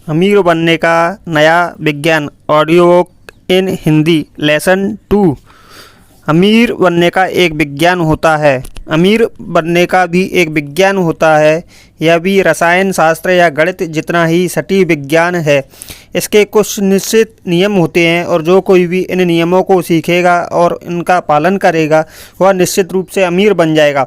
अमीर बनने का नया विज्ञान audio book in Hindi lesson 2। अमीर बनने का एक विज्ञान होता है। अमीर बनने का भी एक विज्ञान होता है। यह भी रसायन शास्त्र या गणित जितना ही सटीक विज्ञान है। इसके कुछ निश्चित नियम होते हैं और जो कोई भी इन नियमों को सीखेगा और इनका पालन करेगा वह निश्चित रूप से अमीर बन जाएगा।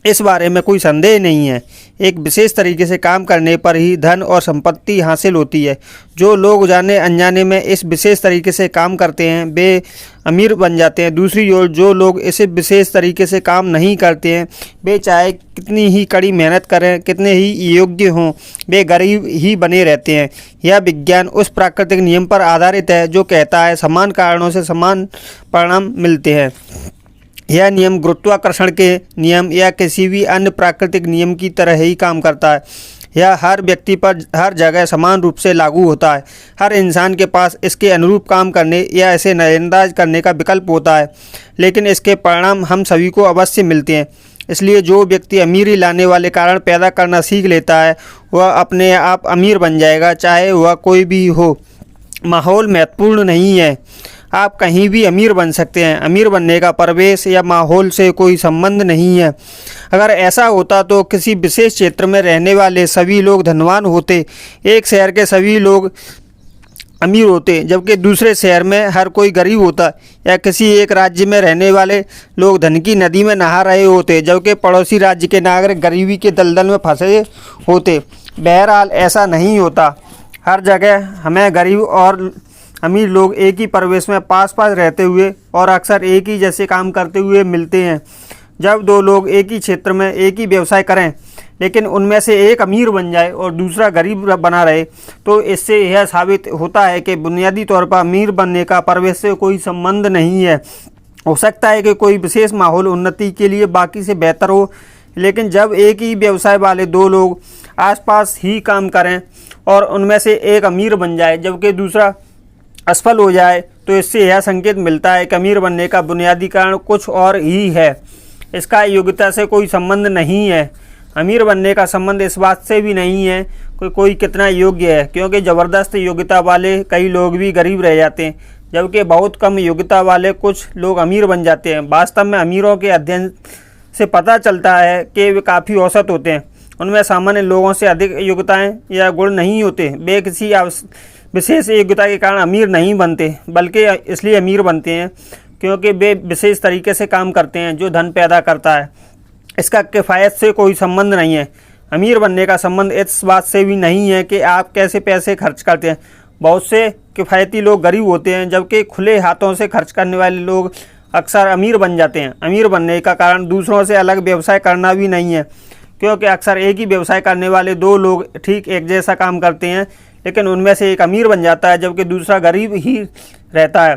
इस बारे में कोई संदेह नहीं है। एक विशेष तरीके से काम करने पर ही धन और संपत्ति हासिल होती है। जो लोग जाने अनजाने में इस विशेष तरीके से काम करते हैं वे अमीर बन जाते हैं। दूसरी ओर जो लोग इस विशेष तरीके से काम नहीं करते हैं वे चाहे कितनी ही कड़ी मेहनत करें, कितने ही योग्य हों, वे गरीब ही बने रहते हैं। यह विज्ञान उस प्राकृतिक नियम पर आधारित है जो कहता है समान कारणों से समान परिणाम मिलते हैं। यह नियम गुरुत्वाकर्षण के नियम या किसी भी अन्य प्राकृतिक नियम की तरह ही काम करता है। यह हर व्यक्ति पर हर जगह समान रूप से लागू होता है। हर इंसान के पास इसके अनुरूप काम करने या इसे नज़रअंदाज करने का विकल्प होता है, लेकिन इसके परिणाम हम सभी को अवश्य मिलते हैं। इसलिए जो व्यक्ति अमीरी लाने वाले कारण पैदा करना सीख लेता है वह अपने आप अमीर बन जाएगा, चाहे वह कोई भी हो। माहौल महत्वपूर्ण नहीं है, आप कहीं भी अमीर बन सकते हैं। अमीर बनने का परिवेश या माहौल से कोई संबंध नहीं है। अगर ऐसा होता तो किसी विशेष क्षेत्र में रहने वाले सभी लोग धनवान होते, एक शहर के सभी लोग अमीर होते जबकि दूसरे शहर में हर कोई गरीब होता, या किसी एक राज्य में रहने वाले लोग धन की नदी में नहा रहे होते जबकि पड़ोसी राज्य के नागरिक गरीबी के दलदल में फंसे होते। बहरहाल ऐसा नहीं होता। हर जगह हमें गरीब और अमीर लोग एक ही परिवेश में पास पास रहते हुए और अक्सर एक ही जैसे काम करते हुए मिलते हैं। जब दो लोग एक ही क्षेत्र में एक ही व्यवसाय करें लेकिन उनमें से एक अमीर बन जाए और दूसरा गरीब बना रहे तो इससे यह साबित होता है कि बुनियादी तौर पर अमीर बनने का परिवेश से कोई संबंध नहीं है। हो सकता है कि कोई विशेष माहौल उन्नति के लिए बाकी से बेहतर हो, लेकिन जब एक ही व्यवसाय वाले दो लोग आसपास ही काम करें और उनमें से एक अमीर बन जाए जबकि दूसरा असफल हो जाए तो इससे यह संकेत मिलता है कि अमीर बनने का बुनियादी कारण कुछ और ही है। इसका योग्यता से कोई संबंध नहीं है। अमीर बनने का संबंध इस बात से भी नहीं है कि कोई कितना योग्य है, क्योंकि ज़बरदस्त योग्यता वाले कई लोग भी गरीब रह जाते हैं जबकि बहुत कम योग्यता वाले कुछ लोग अमीर बन जाते हैं। वास्तव में अमीरों के अध्ययन से पता चलता है कि वे काफ़ी औसत होते हैं। उनमें सामान्य लोगों से अधिक योग्यताएँ या गुण नहीं होते। वे किसी विशेष योग्यता के कारण अमीर नहीं बनते, बल्कि इसलिए अमीर बनते हैं क्योंकि वे विशेष तरीके से काम करते हैं जो धन पैदा करता है। इसका किफ़ायत से कोई संबंध नहीं है। अमीर बनने का संबंध इस बात से भी नहीं है कि आप कैसे पैसे खर्च करते हैं। बहुत से किफ़ायती लोग गरीब होते हैं जबकि खुले हाथों से खर्च करने वाले लोग अक्सर अमीर बन जाते हैं। अमीर बनने का कारण दूसरों से अलग व्यवसाय करना भी नहीं है, क्योंकि अक्सर एक ही व्यवसाय करने वाले दो लोग ठीक एक जैसा काम करते हैं लेकिन उनमें से एक अमीर बन जाता है जबकि दूसरा गरीब ही रहता है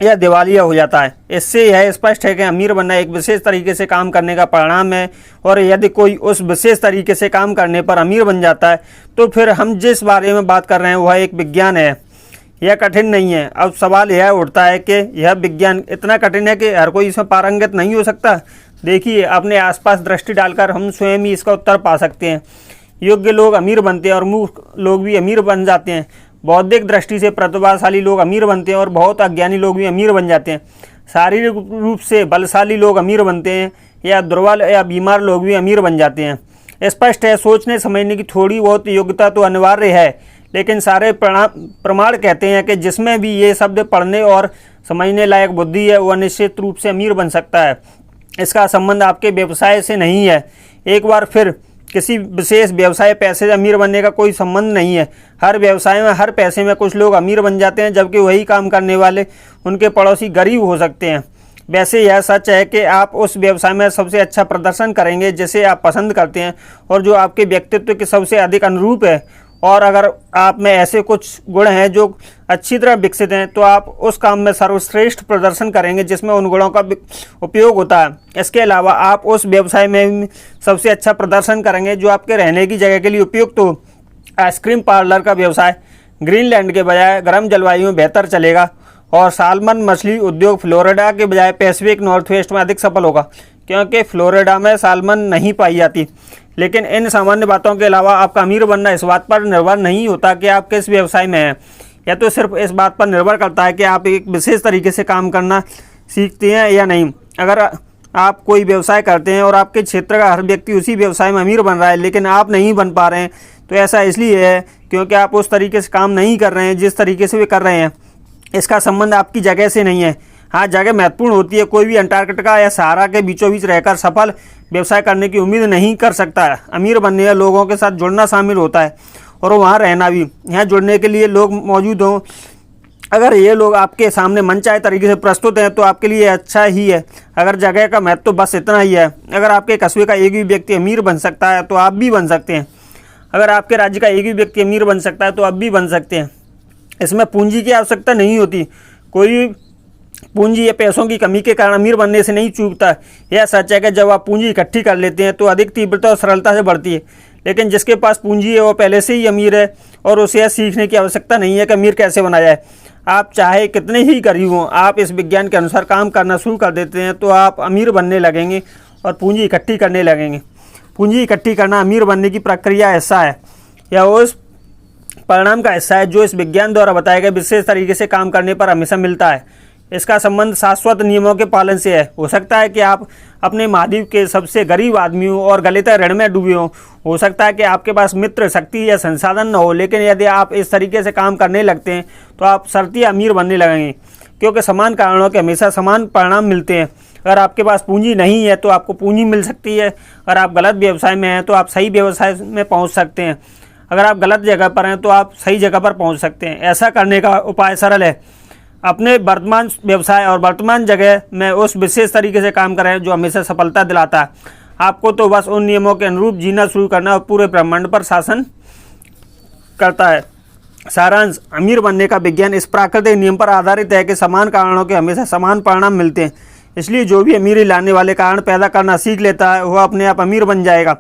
या दिवालिया हो जाता है। इससे यह स्पष्ट है कि अमीर बनना एक विशेष तरीके से काम करने का परिणाम है, और यदि कोई उस विशेष तरीके से काम करने पर अमीर बन जाता है तो फिर हम जिस बारे में बात कर रहे हैं वह एक विज्ञान है। यह कठिन नहीं है। अब सवाल यह उठता है कि यह विज्ञान इतना कठिन है कि हर कोई इसमें पारंगत नहीं हो सकता। देखिए, अपने आसपास दृष्टि डालकर हम स्वयं ही इसका उत्तर पा सकते हैं। योग्य लोग अमीर बनते हैं और मूर्ख लोग भी अमीर बन जाते हैं। बौद्धिक दृष्टि से प्रतिभाशाली लोग अमीर बनते हैं और बहुत अज्ञानी लोग भी अमीर बन जाते हैं। शारीरिक रूप से बलशाली लोग अमीर बनते हैं या दुर्बल या बीमार लोग भी अमीर बन जाते हैं। स्पष्ट है, सोचने समझने की थोड़ी बहुत योग्यता तो अनिवार्य है, लेकिन सारे प्रमाण कहते हैं कि जिसमें भी ये शब्द पढ़ने और समझने लायक बुद्धि है वह निश्चित रूप से अमीर बन सकता है। इसका संबंध आपके व्यवसाय से नहीं है। एक बार फिर, किसी विशेष व्यवसाय पैसे से अमीर बनने का कोई संबंध नहीं है। हर व्यवसाय में हर पैसे में कुछ लोग अमीर बन जाते हैं जबकि वही काम करने वाले उनके पड़ोसी गरीब हो सकते हैं। वैसे यह सच है कि आप उस व्यवसाय में सबसे अच्छा प्रदर्शन करेंगे जिसे आप पसंद करते हैं और जो आपके व्यक्तित्व के सबसे अधिक अनुरूप है, और अगर आप में ऐसे कुछ गुण हैं जो अच्छी तरह विकसित हैं तो आप उस काम में सर्वश्रेष्ठ प्रदर्शन करेंगे जिसमें उन गुणों का उपयोग होता है। इसके अलावा आप उस व्यवसाय में सबसे अच्छा प्रदर्शन करेंगे जो आपके रहने की जगह के लिए उपयुक्त हो। आइसक्रीम पार्लर का व्यवसाय ग्रीनलैंड के बजाय गर्म जलवायु में बेहतर चलेगा और सालमन मछली उद्योग फ्लोरिडा के बजाय पैसिफिक नॉर्थवेस्ट में अधिक सफल होगा, क्योंकि फ्लोरिडा में सालमन नहीं पाई जाती। लेकिन इन सामान्य बातों के अलावा आपका अमीर बनना इस बात पर निर्भर नहीं होता कि आप किस व्यवसाय में हैं। यह तो सिर्फ इस बात पर निर्भर करता है कि आप एक विशेष तरीके से काम करना सीखते हैं या नहीं। अगर आप कोई व्यवसाय करते हैं और आपके क्षेत्र का हर व्यक्ति उसी व्यवसाय में अमीर बन रहा है लेकिन आप नहीं बन पा रहे हैं, तो ऐसा इसलिए है क्योंकि आप उस तरीके से काम नहीं कर रहे हैं जिस तरीके से वे कर रहे हैं। इसका संबंध आपकी जगह से नहीं है। हाँ, जगह महत्वपूर्ण होती है। कोई भी अंटार्कटिका या सहारा के बीचों बीच रहकर सफल व्यवसाय करने की उम्मीद नहीं कर सकता है। अमीर बनने या लोगों के साथ जुड़ना शामिल होता है और वहाँ रहना भी। यहाँ जुड़ने के लिए लोग मौजूद हों। अगर ये लोग आपके सामने मनचाहे तरीके से प्रस्तुत हैं तो आपके लिए अच्छा ही है। अगर जगह का महत्व तो बस इतना ही है। अगर आपके कस्बे का एक भी व्यक्ति अमीर बन सकता है तो आप भी बन सकते हैं। अगर आपके राज्य का एक भी व्यक्ति अमीर बन सकता है तो आप भी बन सकते हैं। इसमें पूंजी की आवश्यकता नहीं होती। कोई पूंजी या पैसों की कमी के कारण अमीर बनने से नहीं चूकता। यह सच है कि जब आप पूंजी इकट्ठी कर लेते हैं तो अधिक तीव्रता और सरलता से बढ़ती है। लेकिन जिसके पास पूंजी है वो पहले से ही अमीर है और उसे यह सीखने की आवश्यकता नहीं है कि अमीर कैसे बना जाए। आप चाहे कितने ही गरीब हों, आप इस विज्ञान के अनुसार काम करना शुरू कर देते हैं तो आप अमीर बनने लगेंगे और पूंजी इकट्ठी करने लगेंगे। पूंजी इकट्ठी करना अमीर बनने की प्रक्रिया ऐसा है, या उस परिणाम का हिस्सा है जो इस विज्ञान द्वारा बताए गए विशेष तरीके से काम करने पर हमेशा मिलता है। इसका संबंध शाश्वत नियमों के पालन से है। हो सकता है कि आप अपने महाद्वीप के सबसे गरीब आदमी हो और गलित ऋण में डूबे हो सकता है कि आपके पास मित्र, शक्ति या संसाधन न हो, लेकिन यदि आप इस तरीके से काम करने लगते हैं तो आप शर्तीय अमीर बनने लगेंगे, क्योंकि समान कारणों के हमेशा समान परिणाम मिलते हैं। अगर आपके पास पूंजी नहीं है तो आपको पूंजी मिल सकती है। अगर आप गलत व्यवसाय में हैं तो आप सही व्यवसाय में पहुंच सकते हैं। अगर आप गलत जगह पर हैं तो आप सही जगह पर पहुंच सकते हैं। ऐसा करने का उपाय सरल है। अपने वर्तमान व्यवसाय और वर्तमान जगह में उस विशेष तरीके से काम करें जो हमेशा सफलता दिलाता है। आपको तो बस उन नियमों के अनुरूप जीना शुरू करना और पूरे ब्रह्मांड पर शासन करता है। सारांश: अमीर बनने का विज्ञान इस प्राकृतिक नियम पर आधारित है कि समान कारणों के हमेशा समान परिणाम मिलते हैं। इसलिए जो भी अमीरी लाने वाले कारण पैदा करना सीख लेता है वह अपने आप अमीर बन जाएगा।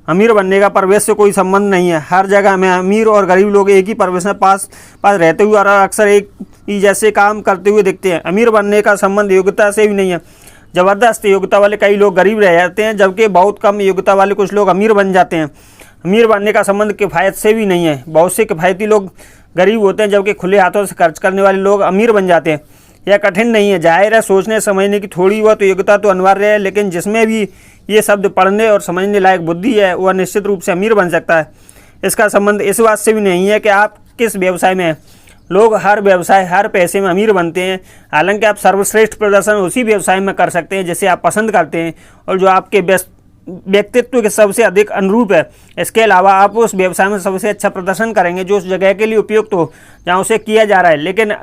अमीर बनने का परिवेश से कोई संबंध नहीं है। हर जगह में अमीर और गरीब लोग एक ही परिवेश में पास रहते हुए और अक्सर एक ही जैसे काम करते हुए दिखते हैं। अमीर बनने का संबंध योग्यता से भी नहीं है। ज़बरदस्त योग्यता वाले कई लोग गरीब रह जाते हैं, जबकि बहुत कम योग्यता वाले कुछ लोग अमीर बन जाते हैं। अमीर बनने का संबंध किफ़ायत से भी नहीं है। बहुत से किफ़ायती लोग गरीब होते हैं, जबकि खुले हाथों से खर्च करने वाले लोग अमीर बन जाते हैं। यह कठिन नहीं है। जाहिर है, सोचने समझने की थोड़ी बहुत योग्यता तो अनिवार्य है, लेकिन जिसमें भी ये शब्द पढ़ने और समझने लायक बुद्धि है वह निश्चित रूप से अमीर बन सकता है। इसका संबंध इस बात से भी नहीं है कि आप किस व्यवसाय में हैं। लोग हर व्यवसाय, हर पैसे में अमीर बनते हैं। हालांकि आप सर्वश्रेष्ठ प्रदर्शन उसी व्यवसाय में कर सकते हैं जिसे आप पसंद करते हैं और जो आपके व्यक्तित्व के सबसे अधिक अनुरूप है। इसके अलावा आप उस व्यवसाय में सबसे अच्छा प्रदर्शन करेंगे जो उस जगह के लिए उपयुक्त हो जहाँ उसे किया जा रहा है। लेकिन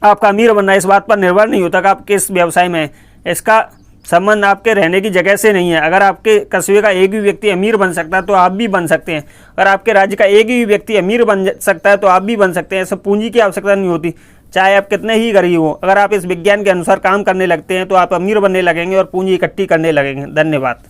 आपका अमीर बनना इस बात पर निर्भर नहीं होता कि आप किस व्यवसाय में हैं। इसका संबंध आपके रहने की जगह से नहीं है। अगर आपके कस्बे का एक भी व्यक्ति अमीर बन सकता है तो आप भी बन सकते हैं। अगर आपके राज्य का एक भी व्यक्ति अमीर बन सकता है तो आप भी बन सकते हैं। सब पूंजी की आवश्यकता नहीं होती, चाहे आप कितने ही गरीब हो। अगर आप इस विज्ञान के अनुसार काम करने लगते हैं तो आप अमीर बनने लगेंगे और पूंजी इकट्ठी करने लगेंगे। धन्यवाद।